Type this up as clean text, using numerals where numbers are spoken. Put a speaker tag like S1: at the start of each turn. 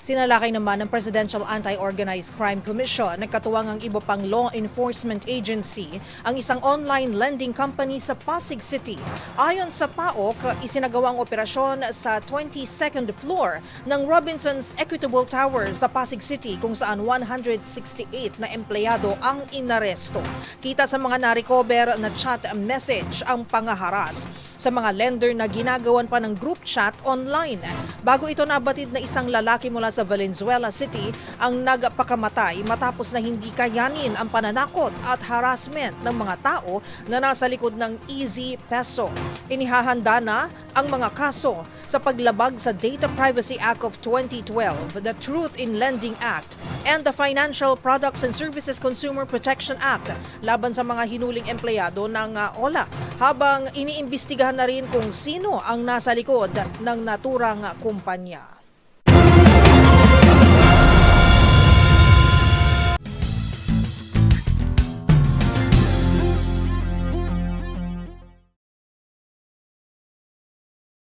S1: Sinalakay naman ng Presidential Anti-Organized Crime Commission nagkatuwang ang iba pang law enforcement agency ang isang online lending company sa Pasig City. Ayon sa PAOK, isinagawang operasyon sa 22nd floor ng Robinson's Equitable Tower sa Pasig City kung saan 168 na empleyado ang inaresto. Kita sa mga na-recover na chat message ang pangaharas sa mga lender na ginagawan pa ng group chat online. Bago ito nabatid na isang lalaki mula sa Valenzuela City ang nagpakamatay matapos na hindi kayanin ang pananakot at harassment ng mga tao na nasa likod ng Easy Peso. Inihahanda na ang mga kaso sa paglabag sa Data Privacy Act of 2012, the Truth in Lending Act, and the Financial Products and Services Consumer Protection Act laban sa mga hinuling empleyado ng OLA, habang iniimbestigahan na rin kung sino ang nasa likod ng naturang kumpanya.